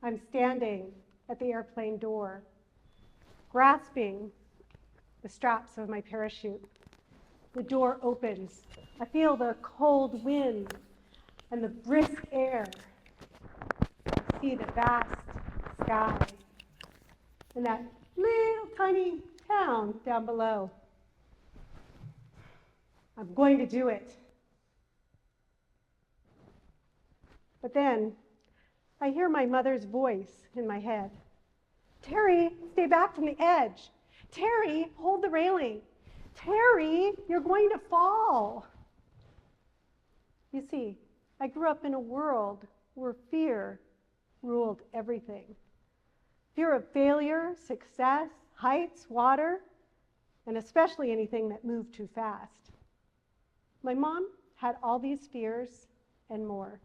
I'm standing at the airplane door, grasping the straps of my parachute. The door opens. I feel the cold wind and the brisk air. I see the vast sky and that little tiny town down below. I'm going to do it. But then I hear my mother's voice in my head. Terrie, stay back from the edge. Terrie, hold the railing. Terrie, you're going to fall. You see, I grew up in a world where fear ruled everything. Fear of failure, success, heights, water, and especially anything that moved too fast. My mom had all these fears and more.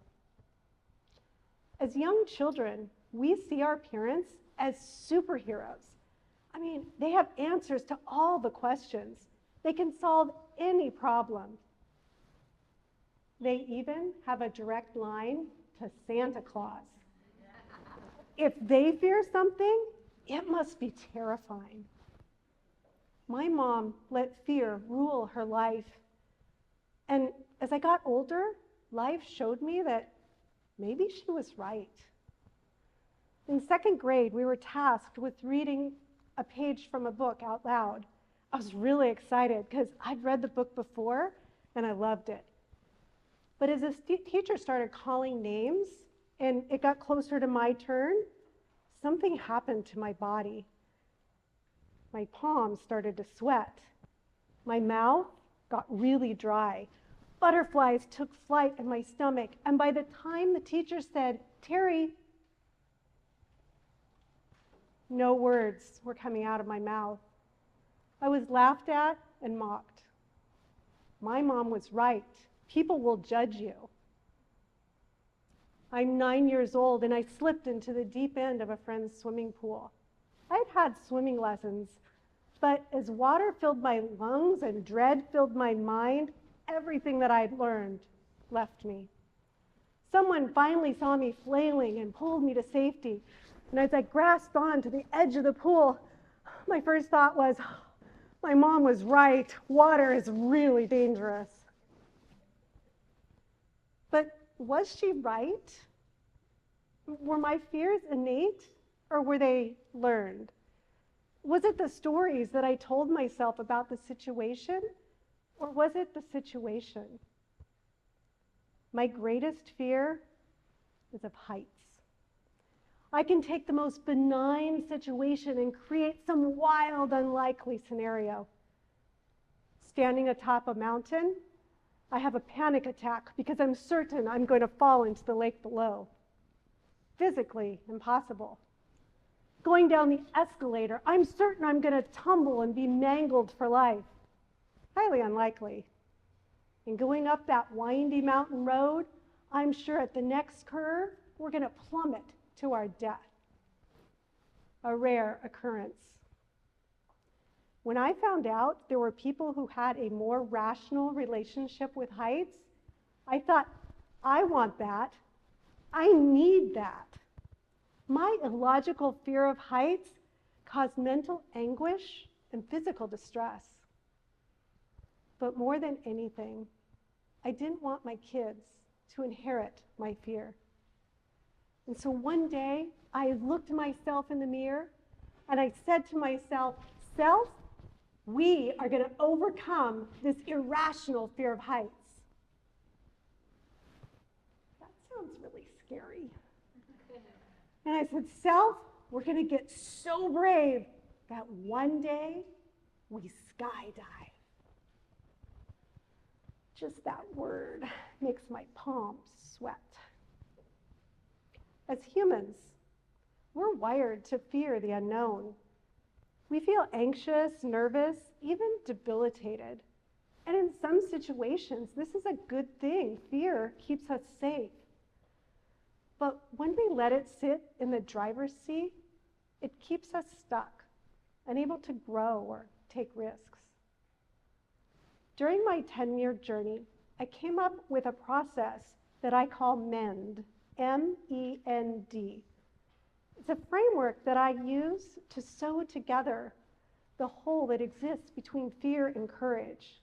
As young children, we see our parents as superheroes. I mean, they have answers to all the questions. They can solve any problem. They even have a direct line to Santa Claus. If they fear something, it must be terrifying. My mom let fear rule her life. And as I got older, life showed me that maybe she was right. In second grade, we were tasked with reading a page from a book out loud. I was really excited because I'd read the book before and I loved it. But as the teacher started calling names and it got closer to my turn, something happened to my body. My palms started to sweat. My mouth got really dry. Butterflies took flight in my stomach, and by the time the teacher said, Terrie, no words were coming out of my mouth. I was laughed at and mocked. My mom was right. People will judge you. I'm 9 years old, and I slipped into the deep end of a friend's swimming pool. I'd had swimming lessons, but as water filled my lungs and dread filled my mind, everything that I'd learned left me. Someone finally saw me flailing and pulled me to safety. And as I grasped on to the edge of the pool, my first thought was, my mom was right. Water is really dangerous. But was she right? Were my fears innate or were they learned? Was it the stories that I told myself about the situation? Or was it the situation? My greatest fear is of heights. I can take the most benign situation and create some wild, unlikely scenario. Standing atop a mountain, I have a panic attack because I'm certain I'm going to fall into the lake below. Physically impossible. Going down the escalator, I'm certain I'm going to tumble and be mangled for life. Highly unlikely. And going up that windy mountain road, I'm sure at the next curve, we're going to plummet to our death. A rare occurrence. When I found out there were people who had a more rational relationship with heights, I thought, I want that. I need that. My illogical fear of heights caused mental anguish and physical distress. But more than anything, I didn't want my kids to inherit my fear. And so one day, I looked myself in the mirror and I said to myself, self, we are going to overcome this irrational fear of heights. That sounds really scary. And I said, self, we're going to get so brave that one day we skydive. Just that word makes my palms sweat. As humans, we're wired to fear the unknown. We feel anxious, nervous, even debilitated. And in some situations, this is a good thing. Fear keeps us safe. But when we let it sit in the driver's seat, it keeps us stuck, unable to grow or take risks. During my 10-year journey, I came up with a process that I call MEND, M-E-N-D. It's a framework that I use to sew together the hole that exists between fear and courage.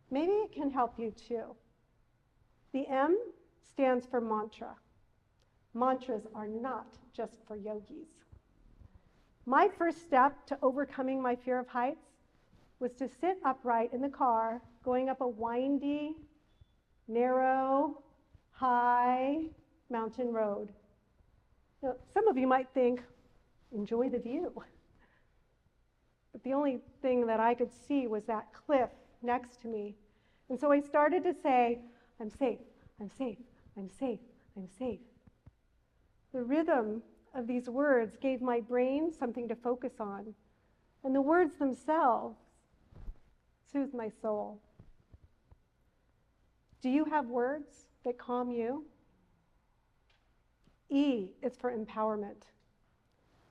Maybe it can help you too. The M stands for mantra. Mantras are not just for yogis. My first step to overcoming my fear of heights was to sit upright in the car going up a windy, narrow, high mountain road. Now, some of you might think, enjoy the view. But the only thing that I could see was that cliff next to me. And so I started to say, I'm safe, I'm safe, I'm safe, I'm safe. The rhythm of these words gave my brain something to focus on, and the words themselves soothed my soul. Do you have words that calm you? E is for empowerment.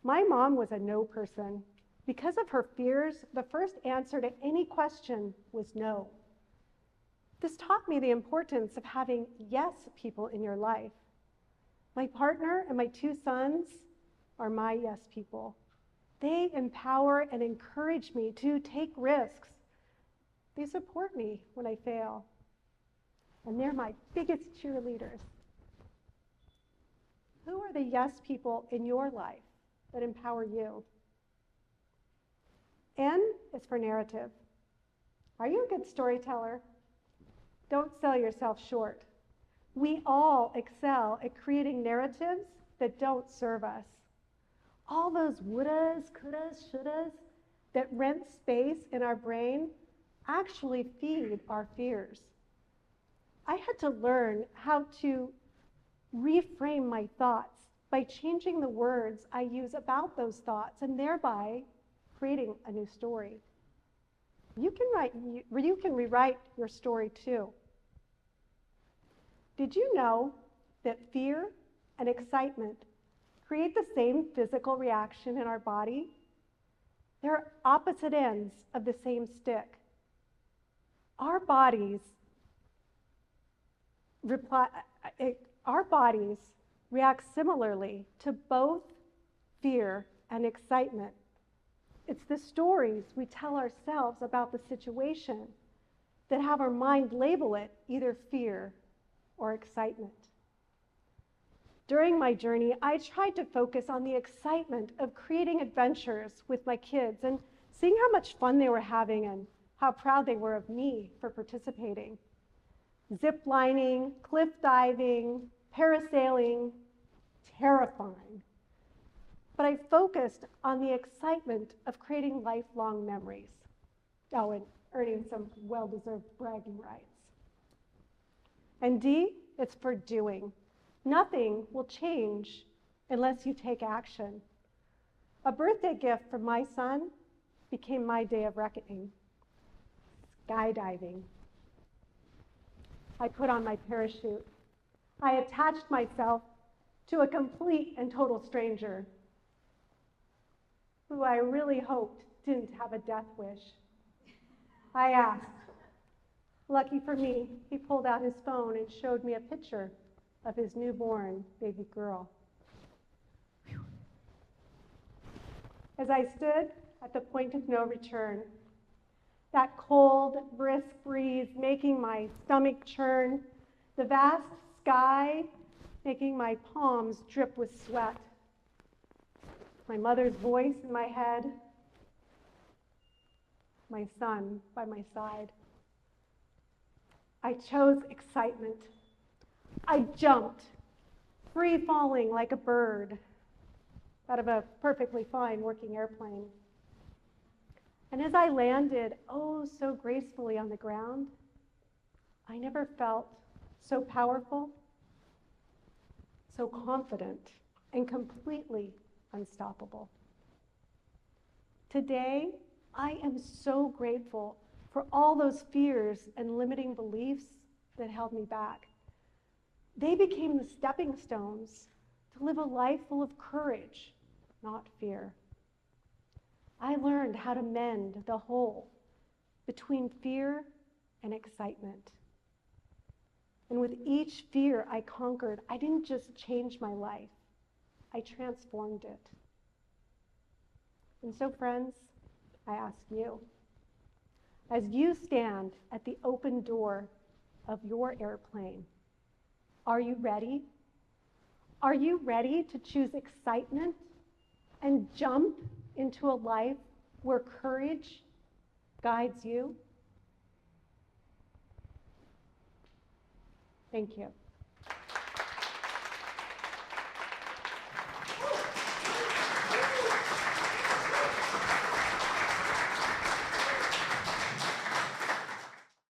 My mom was a no person. Because of her fears, the first answer to any question was no. This taught me the importance of having yes people in your life. My partner and my 2 sons are my yes people. They empower and encourage me to take risks. They support me when I fail. And they're my biggest cheerleaders. Who are the yes people in your life that empower you? N is for narrative. Are you a good storyteller? Don't sell yourself short. We all excel at creating narratives that don't serve us. All those wouldas, couldas, shouldas that rent space in our brain actually feed our fears. I had to learn how to reframe my thoughts by changing the words I use about those thoughts and thereby creating a new story. You can rewrite your story too. Did you know that fear and excitement create the same physical reaction in our body? They're opposite ends of the same stick. Our bodies react similarly to both fear and excitement. It's the stories we tell ourselves about the situation that have our mind label it either fear or excitement. During my journey, I tried to focus on the excitement of creating adventures with my kids and seeing how much fun they were having and how proud they were of me for participating. Zip lining, cliff diving, parasailing, terrifying. But I focused on the excitement of creating lifelong memories. Oh, and earning some well-deserved bragging rights. And D, it's for doing. Nothing will change unless you take action. A birthday gift from my son became my day of reckoning. Skydiving. I put on my parachute. I attached myself to a complete and total stranger who I really hoped didn't have a death wish. I asked. Lucky for me, he pulled out his phone and showed me a picture of his newborn baby girl. Whew. As I stood at the point of no return, that cold, brisk breeze making my stomach churn, the vast sky making my palms drip with sweat, my mother's voice in my head, my son by my side. I chose excitement. I jumped, free falling like a bird out of a perfectly fine working airplane. And as I landed, oh, so gracefully on the ground, I never felt so powerful, so confident, and completely unstoppable. Today, I am so grateful for all those fears and limiting beliefs that held me back. They became the stepping stones to live a life full of courage, not fear. I learned how to mend the hole between fear and excitement. And with each fear I conquered, I didn't just change my life, I transformed it. And so, friends, I ask you, as you stand at the open door of your airplane, are you ready? Are you ready to choose excitement and jump into a life where courage guides you? Thank you.